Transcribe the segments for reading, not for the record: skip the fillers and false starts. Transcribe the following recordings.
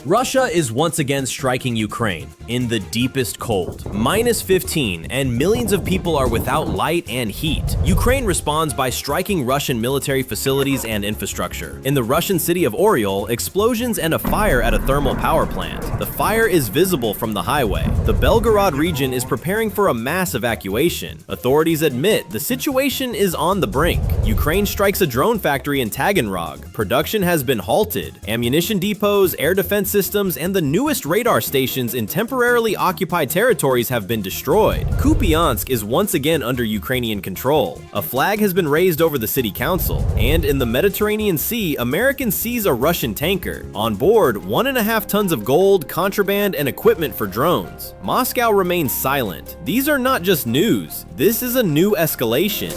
Russia is once again striking Ukraine in the deepest cold. -15 and millions of people are without light and heat. Ukraine responds by striking Russian military facilities and infrastructure. In the Russian city of Oryol, explosions and a fire at a thermal power plant. The fire is visible from the highway. The Belgorod region is preparing for a mass evacuation. Authorities admit the situation is on the brink. Ukraine strikes a drone factory in Taganrog. Production has been halted. Ammunition depots, air defense systems, and the newest radar stations in temporarily occupied territories have been destroyed. Kupiansk is once again under Ukrainian control. A flag has been raised over the city council, and in the Mediterranean Sea, Americans seize a Russian tanker. On board, 1.5 tons of gold, contraband, and equipment for drones. Moscow remains silent. These are not just news. This is a new escalation.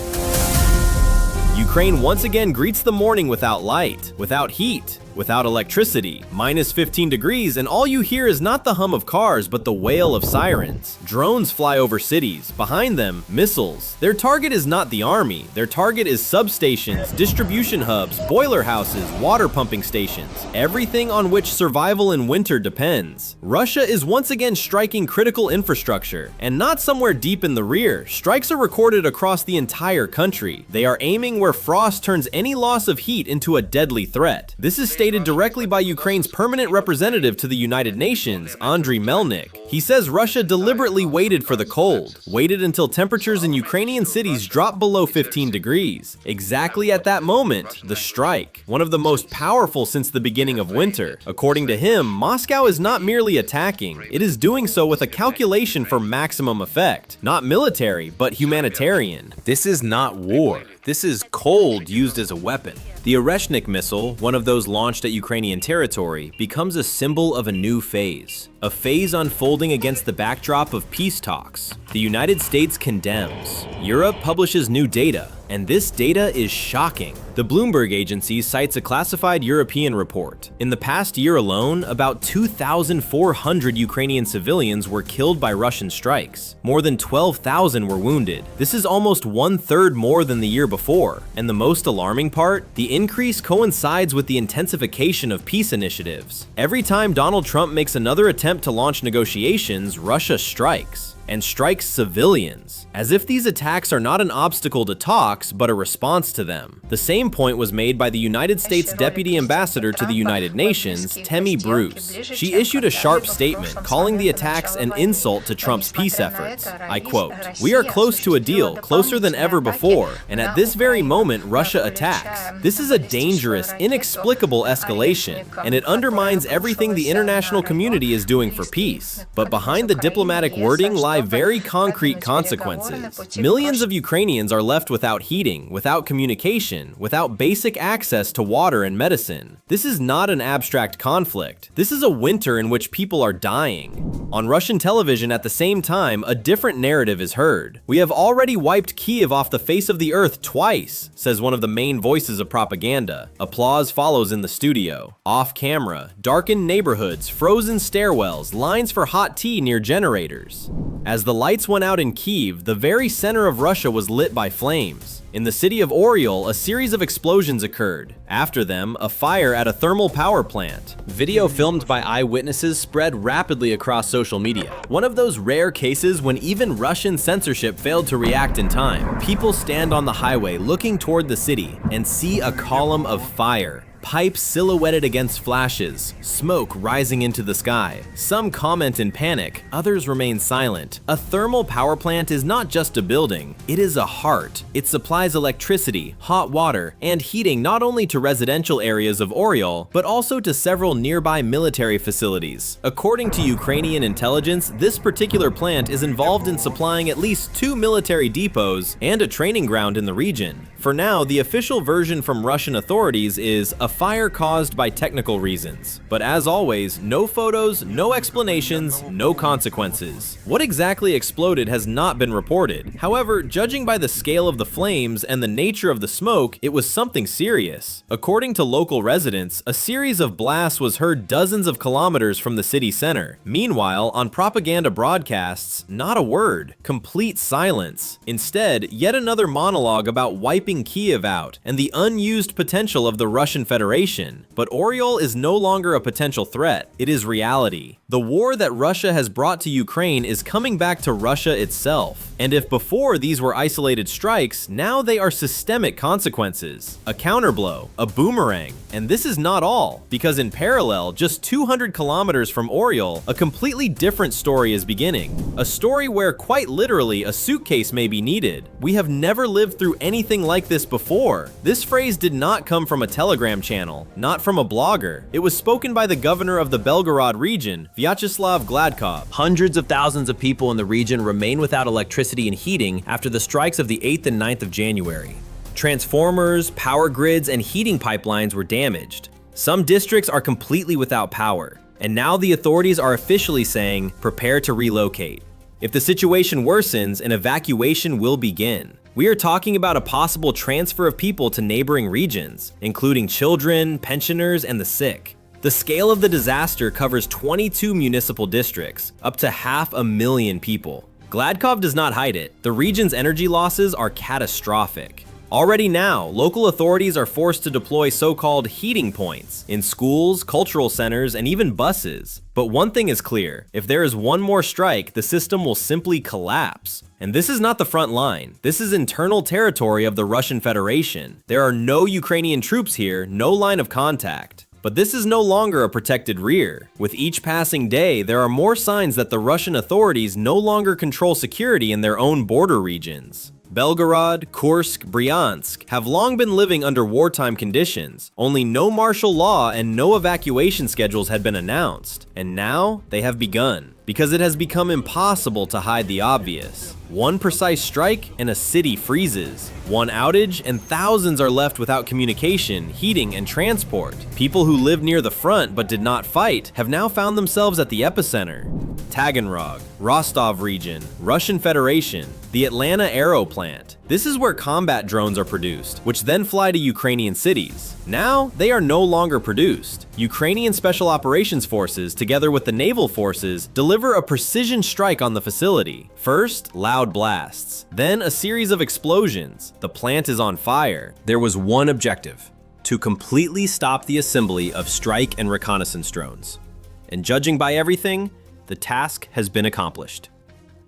Ukraine once again greets the morning without light, without heat, without electricity, -15 degrees, and all you hear is not the hum of cars but the wail of sirens. Drones fly over cities, behind them, missiles. Their target is not the army, their target is substations, distribution hubs, boiler houses, water pumping stations, everything on which survival in winter depends. Russia is once again striking critical infrastructure, and not somewhere deep in the rear. Strikes are recorded across the entire country. They are aiming where frost turns any loss of heat into a deadly threat. This is stated directly by Ukraine's permanent representative to the United Nations, Andriy Melnik. He says Russia deliberately waited for the cold, waited until temperatures in Ukrainian cities dropped below 15 degrees. Exactly at that moment, the strike, one of the most powerful since the beginning of winter. According to him, Moscow is not merely attacking, it is doing so with a calculation for maximum effect. Not military, but humanitarian. This is not war. This is cold used as a weapon. The Oreshnik missile, one of those launched at Ukrainian territory, becomes a symbol of a new phase. A phase unfolding against the backdrop of peace talks. The United States condemns. Europe publishes new data, and this data is shocking. The Bloomberg agency cites a classified European report. In the past year alone, about 2,400 Ukrainian civilians were killed by Russian strikes. More than 12,000 were wounded. This is almost 1/3 more than the year before. And the most alarming part? The increase coincides with the intensification of peace initiatives. Every time Donald Trump makes another attempt to launch negotiations, Russia strikes. And strikes civilians, as if these attacks are not an obstacle to talks, but a response to them. The same point was made by the United States Deputy Ambassador to the United Nations, Temi Bruce. She issued a sharp statement, calling the attacks an insult to Trump's peace efforts. I quote, "We are close to a deal, closer than ever before, and at this very moment, Russia attacks. This is a dangerous, inexplicable escalation, and it undermines everything the international community is doing for peace. But behind the diplomatic wording lie very concrete consequences. Millions of Ukrainians are left without heating, without communication, without basic access to water and medicine. This is not an abstract conflict. This is a winter in which people are dying." On Russian television at the same time, a different narrative is heard. "We have already wiped Kiev off the face of the earth twice," says one of the main voices of propaganda. Applause follows in the studio. Off camera, darkened neighborhoods, frozen stairwells, lines for hot tea near generators. As the lights went out in Kyiv, the very center of Russia was lit by flames. In the city of Oryol, a series of explosions occurred. After them, a fire at a thermal power plant. Video filmed by eyewitnesses spread rapidly across social media. One of those rare cases when even Russian censorship failed to react in time. People stand on the highway looking toward the city and see a column of fire. Pipes silhouetted against flashes, smoke rising into the sky. Some comment in panic, others remain silent. A thermal power plant is not just a building, it is a heart. It supplies electricity, hot water, and heating not only to residential areas of Oryol, but also to several nearby military facilities. According to Ukrainian intelligence, this particular plant is involved in supplying at least 2 military depots and a training ground in the region. For now, the official version from Russian authorities is a fire caused by technical reasons. But as always, no photos, no explanations, no consequences. What exactly exploded has not been reported. However, judging by the scale of the flames and the nature of the smoke, it was something serious. According to local residents, a series of blasts was heard dozens of kilometers from the city center. Meanwhile, on propaganda broadcasts, not a word. Complete silence. Instead, yet another monologue about wiping Kiev out and the unused potential of the Russian Federation. Federation, but Oryol is no longer a potential threat, it is reality. The war that Russia has brought to Ukraine is coming back to Russia itself. And if before these were isolated strikes, now they are systemic consequences. A counterblow, a boomerang. And this is not all, because in parallel, just 200 kilometers from Oryol, a completely different story is beginning. A story where quite literally a suitcase may be needed. We have never lived through anything like this before. This phrase did not come from a Telegram channel, not from a blogger. It was spoken by the governor of the Belgorod region, Vyacheslav Gladkov. Hundreds of thousands of people in the region remain without electricity and heating after the strikes of the 8th and 9th of January. Transformers, power grids, and heating pipelines were damaged. Some districts are completely without power, and now the authorities are officially saying, prepare to relocate. If the situation worsens, an evacuation will begin. We are talking about a possible transfer of people to neighboring regions, including children, pensioners, and the sick. The scale of the disaster covers 22 municipal districts, up to 500,000 people. Gladkov does not hide it. The region's energy losses are catastrophic. Already now, local authorities are forced to deploy so-called heating points in schools, cultural centers, and even buses. But one thing is clear, if there is one more strike, the system will simply collapse. And this is not the front line. This is internal territory of the Russian Federation. There are no Ukrainian troops here, no line of contact. But this is no longer a protected rear. With each passing day, there are more signs that the Russian authorities no longer control security in their own border regions. Belgorod, Kursk, Bryansk have long been living under wartime conditions. Only no martial law and no evacuation schedules had been announced. And now they have begun, because it has become impossible to hide the obvious. One precise strike and a city freezes. One outage and thousands are left without communication, heating, and transport. People who lived near the front but did not fight have now found themselves at the epicenter. Taganrog, Rostov region, Russian Federation, the Atlanta Aero plant. This is where combat drones are produced, which then fly to Ukrainian cities. Now, they are no longer produced. Ukrainian Special Operations Forces, together with the naval forces, deliver a precision strike on the facility. First, loud blasts, then a series of explosions. The plant is on fire. There was one objective: to completely stop the assembly of strike and reconnaissance drones. And judging by everything, the task has been accomplished.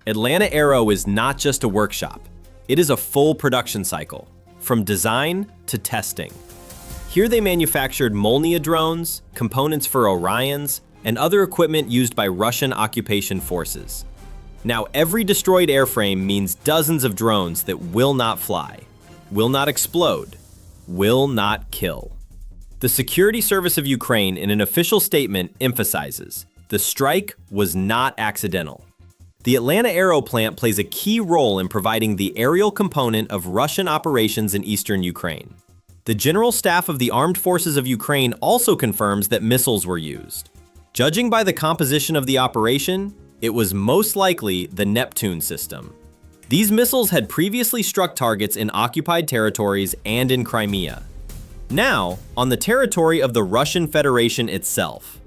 Atlanta Aero is not just a workshop. It is a full production cycle, from design to testing. Here they manufactured Molniya drones, components for Orions, and other equipment used by Russian occupation forces. Now, every destroyed airframe means dozens of drones that will not fly, will not explode, will not kill. The Security Service of Ukraine, in an official statement, emphasizes the strike was not accidental. The Atlanta Aero plant plays a key role in providing the aerial component of Russian operations in eastern Ukraine. The General Staff of the Armed Forces of Ukraine also confirms that missiles were used. Judging by the composition of the operation, it was most likely the Neptune system. These missiles had previously struck targets in occupied territories and in Crimea. Now, on the territory of the Russian Federation itself.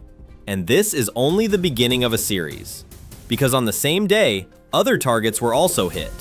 And this is only the beginning of a series. Because on the same day, other targets were also hit.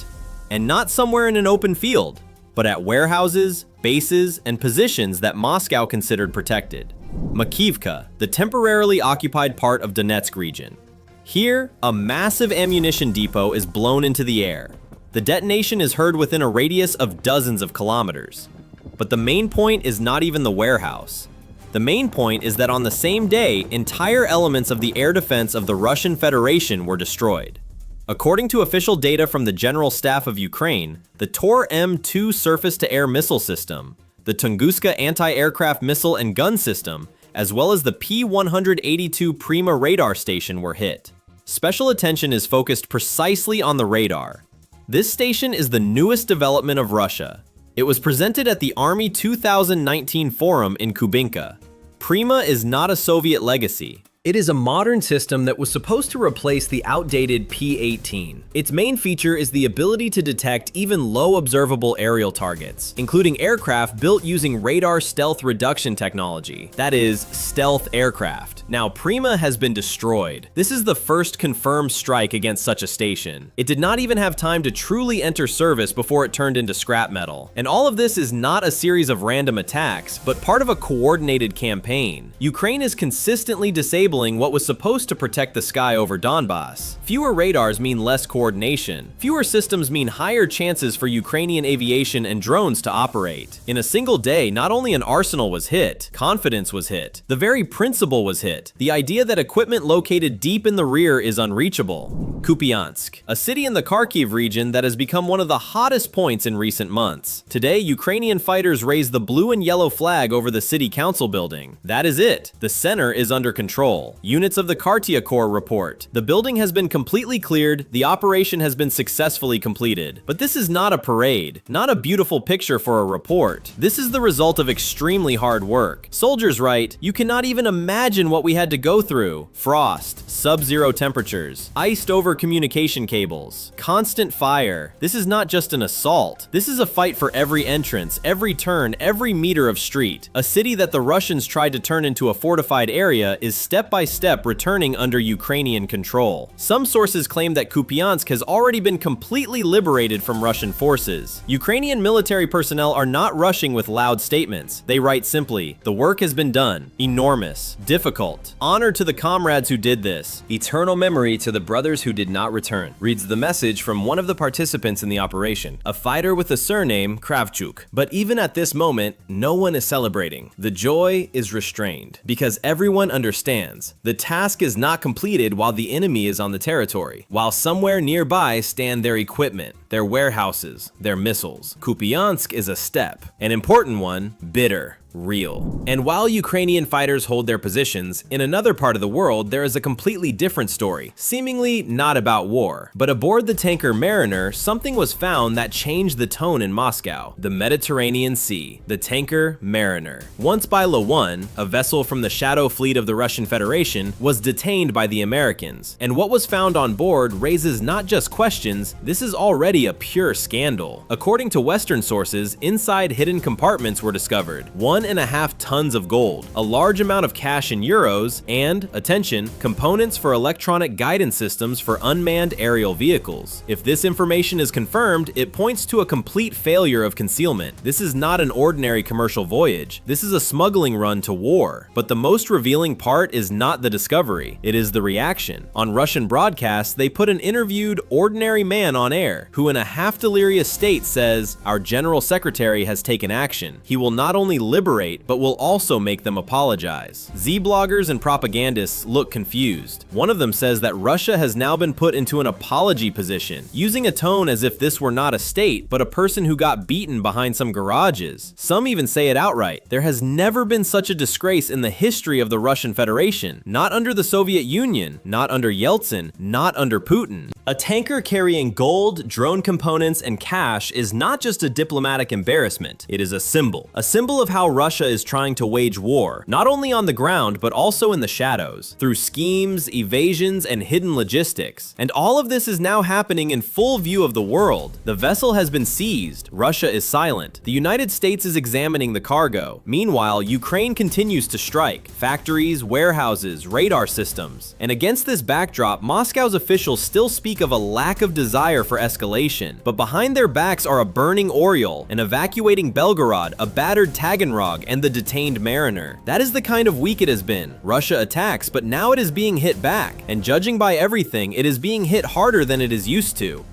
And not somewhere in an open field, but at warehouses, bases, and positions that Moscow considered protected. Makivka, the temporarily occupied part of Donetsk region. Here, a massive ammunition depot is blown into the air. The detonation is heard within a radius of dozens of kilometers. But the main point is not even the warehouse. The main point is that on the same day, entire elements of the air defense of the Russian Federation were destroyed. According to official data from the General Staff of Ukraine, the Tor M2 surface-to-air missile system, the Tunguska anti-aircraft missile and gun system, as well as the P-182 Prima radar station were hit. Special attention is focused precisely on the radar. This station is the newest development of Russia. It was presented at the Army 2019 Forum in Kupiansk. Prima is not a Soviet legacy. It is a modern system that was supposed to replace the outdated P-18. Its main feature is the ability to detect even low observable aerial targets, including aircraft built using radar stealth reduction technology, that is, stealth aircraft. Now, Prima has been destroyed. This is the first confirmed strike against such a station. It did not even have time to truly enter service before it turned into scrap metal. And all of this is not a series of random attacks, but part of a coordinated campaign. Ukraine is consistently disabling what was supposed to protect the sky over Donbass. Fewer radars mean less coordination. Fewer systems mean higher chances for Ukrainian aviation and drones to operate. In a single day, not only an arsenal was hit, confidence was hit. The very principle was hit. The idea that equipment located deep in the rear is unreachable. Kupiansk, a city in the Kharkiv region that has become one of the hottest points in recent months. Today, Ukrainian fighters raised the blue and yellow flag over the city council building. That is it. The center is under control. Units of the Kartia Corps report. The building has been completely cleared. The operation has been successfully completed. But this is not a parade, not a beautiful picture for a report. This is the result of extremely hard work. Soldiers write, "You cannot even imagine what we had to go through. Frost, sub-zero temperatures, iced over communication cables, constant fire. This is not just an assault. This is a fight for every entrance, every turn, every meter of street. A city that the Russians tried to turn into a fortified area is step by step returning under Ukrainian control. Some sources claim that Kupiansk has already been completely liberated from Russian forces. Ukrainian military personnel are not rushing with loud statements. They write simply, "The work has been done. Enormous. Difficult. Honor to the comrades who did this. Eternal memory to the brothers who did not return," reads the message from one of the participants in the operation, a fighter with the surname Kravchuk. But even at this moment, no one is celebrating. The joy is restrained, because everyone understands the task is not completed while the enemy is on the territory, while somewhere nearby stand their equipment, their warehouses, their missiles. Kupiansk is a step, an important one, bitter. Real. And while Ukrainian fighters hold their positions, in another part of the world there is a completely different story, seemingly not about war. But aboard the tanker Mariner, something was found that changed the tone in Moscow. The Mediterranean Sea. The tanker Mariner, once by La-1, a vessel from the shadow fleet of the Russian Federation, was detained by the Americans. And what was found on board raises not just questions, this is already a pure scandal. According to Western sources, inside hidden compartments were discovered. 1.5 tons of gold, a large amount of cash in euros, and, attention, components for electronic guidance systems for unmanned aerial vehicles. If this information is confirmed, it points to a complete failure of concealment. This is not an ordinary commercial voyage. This is a smuggling run to war. But the most revealing part is not the discovery, it is the reaction. On Russian broadcasts, they put an interviewed, ordinary man on air, who in a half-delirious state says, "Our general secretary has taken action. He will not only liberate, but will also make them apologize." Z-bloggers and propagandists look confused. One of them says that Russia has now been put into an apology position, using a tone as if this were not a state, but a person who got beaten behind some garages. Some even say it outright. There has never been such a disgrace in the history of the Russian Federation. Not under the Soviet Union, not under Yeltsin, not under Putin. A tanker carrying gold, drone components, and cash is not just a diplomatic embarrassment. It is a symbol of how Russia is trying to wage war, not only on the ground, but also in the shadows, through schemes, evasions, and hidden logistics. And all of this is now happening in full view of the world. The vessel has been seized. Russia is silent. The United States is examining the cargo. Meanwhile, Ukraine continues to strike. Factories, warehouses, radar systems. And against this backdrop, Moscow's officials still speak of a lack of desire for escalation. But behind their backs are a burning Oryol, an evacuating Belgorod, a battered Taganrog, and the detained Mariner. That is the kind of week it has been. Russia attacks, but now it is being hit back. And judging by everything, it is being hit harder than it is used to.